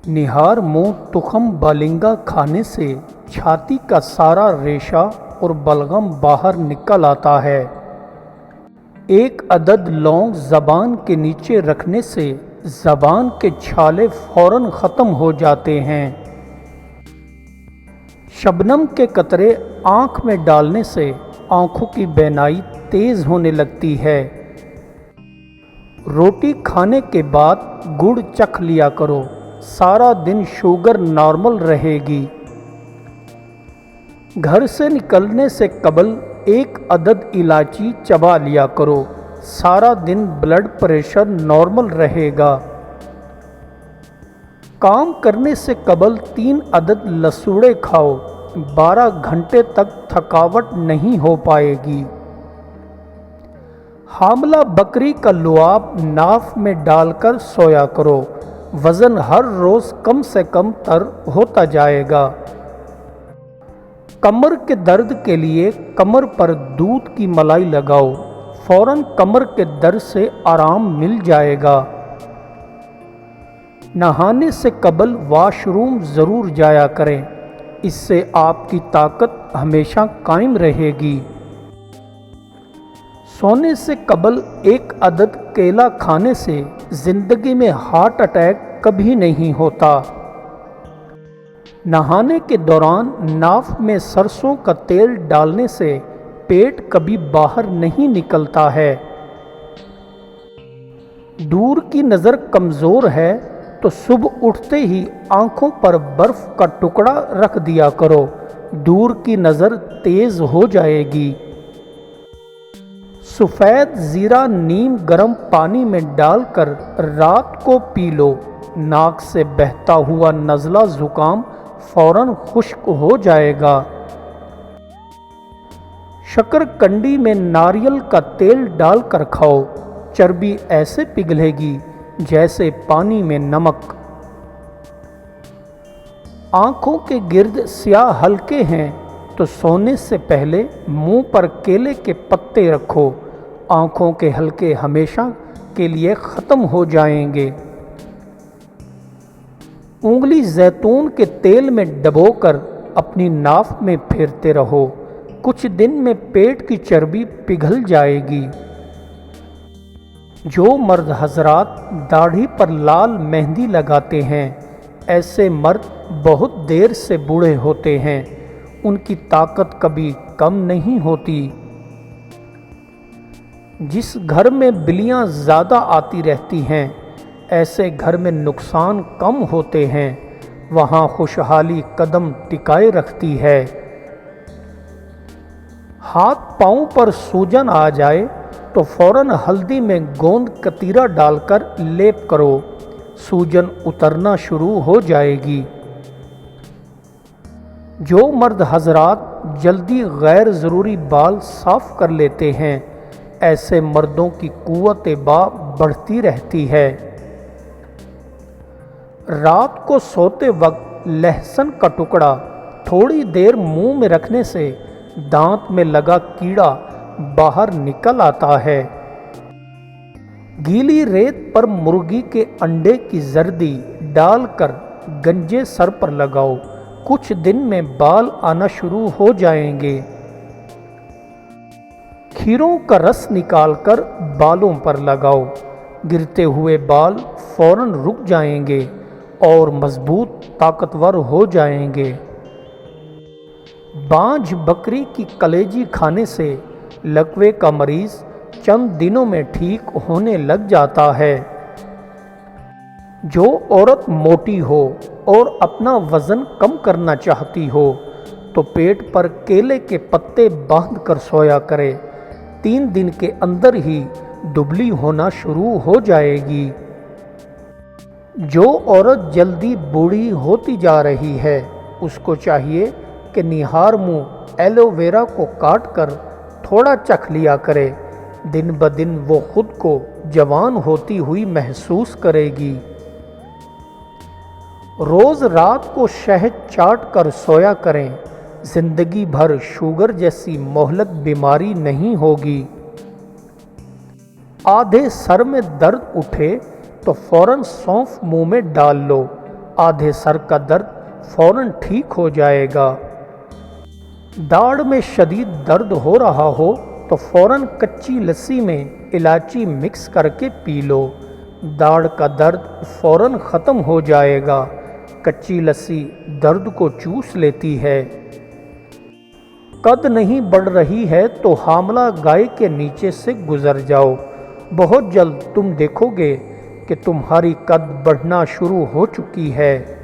निहार मुंह तुखम बालिंगा खाने से छाती का सारा रेशा और बलगम बाहर निकल आता है। एक अदद लौंग ज़बान के नीचे रखने से ज़बान के छाले फौरन ख़त्म हो जाते हैं। शबनम के कतरे आँख में डालने से आँखों की बीनाई तेज़ होने लगती है। रोटी खाने के बाद गुड़ चख लिया करो, सारा दिन शुगर नॉर्मल रहेगी। घर से निकलने से कबल एक अदद इलायची चबा लिया करो, सारा दिन ब्लड प्रेशर नॉर्मल रहेगा। काम करने से कबल 3 अदद लसूड़े खाओ, 12 घंटे तक थकावट नहीं हो पाएगी। हामला बकरी का लुआब नाफ में डालकर सोया करो, वज़न हर रोज़ कम से कम तर होता जाएगा। कमर के दर्द के लिए कमर पर दूध की मलाई लगाओ, फौरन कमर के दर्द से आराम मिल जाएगा। नहाने से कबल वॉशरूम ज़रूर जाया करें, इससे आपकी ताकत हमेशा कायम रहेगी। सोने से कबल एक अदद केला खाने से ज़िंदगी में हार्ट अटैक कभी नहीं होता। नहाने के दौरान नाफ में सरसों का तेल डालने से पेट कभी बाहर नहीं निकलता है। दूर की नज़र कमज़ोर है तो सुबह उठते ही आंखों पर बर्फ़ का टुकड़ा रख दिया करो, दूर की नज़र तेज़ हो जाएगी। सफ़ेद ज़ीरा नीम गर्म पानी में डालकर रात को पी लो, नाक से बहता हुआ नज़ला ज़ुकाम फौरन खुश्क हो जाएगा। शकरकंडी में नारियल का तेल डालकर खाओ, चर्बी ऐसे पिघलेगी जैसे पानी में नमक। आँखों के गिर्द स्याह हल्के हैं तो सोने से पहले मुंह पर केले के पत्ते रखो, आँखों के हल्के हमेशा के लिए ख़त्म हो जाएंगे। उंगली जैतून के तेल में डुबोकर अपनी नाफ में फेरते रहो, कुछ दिन में पेट की चर्बी पिघल जाएगी। जो मर्द हजरात दाढ़ी पर लाल मेहंदी लगाते हैं, ऐसे मर्द बहुत देर से बूढ़े होते हैं, उनकी ताकत कभी कम नहीं होती। जिस घर में बिल्लियाँ ज़्यादा आती रहती हैं, ऐसे घर में नुकसान कम होते हैं, वहाँ खुशहाली कदम टिकाए रखती है। हाथ पाँव पर सूजन आ जाए तो फौरन हल्दी में गोंद कतीरा डालकर लेप करो, सूजन उतरना शुरू हो जाएगी। जो मर्द हजरात जल्दी गैर ज़रूरी बाल साफ़ कर लेते हैं, ऐसे मर्दों की कुव्वत बा बढ़ती रहती है। रात को सोते वक्त लहसुन का टुकड़ा थोड़ी देर मुंह में रखने से दांत में लगा कीड़ा बाहर निकल आता है। गीली रेत पर मुर्गी के अंडे की जर्दी डालकर गंजे सर पर लगाओ, कुछ दिन में बाल आना शुरू हो जाएंगे। खीरों का रस निकालकर बालों पर लगाओ, गिरते हुए बाल फौरन रुक जाएंगे और मजबूत ताकतवर हो जाएंगे। बांझ बकरी की कलेजी खाने से लकवे का मरीज चंद दिनों में ठीक होने लग जाता है। जो औरत मोटी हो और अपना वज़न कम करना चाहती हो तो पेट पर केले के पत्ते बांध कर सोया करे, 3 दिन के अंदर ही दुबली होना शुरू हो जाएगी। जो औरत जल्दी बूढ़ी होती जा रही है, उसको चाहिए कि निहार मुंह एलोवेरा को काट कर थोड़ा चख लिया करे, दिन ब दिन वो खुद को जवान होती हुई महसूस करेगी। रोज़ रात को शहद चाट कर सोया करें, जिंदगी भर शुगर जैसी मोहलक बीमारी नहीं होगी। आधे सर में दर्द उठे तो फौरन सौंफ मुंह में डाल लो, آدھے سر کا درد فوراً ٹھیک ہو جائے گا۔ داڑھ میں شدید درد ہو رہا ہو تو فوراً کچی لسی میں الائچی مکس کر کے پی لو، داڑھ کا درد فوراً ختم ہو جائے گا۔ کچی لسی درد کو چوس لیتی ہے۔ قد نہیں بڑھ رہی ہے تو حاملہ گائے کے نیچے سے گزر جاؤ، بہت جلد تم دیکھو گے کہ تمہاری قد بڑھنا شروع ہو چکی ہے۔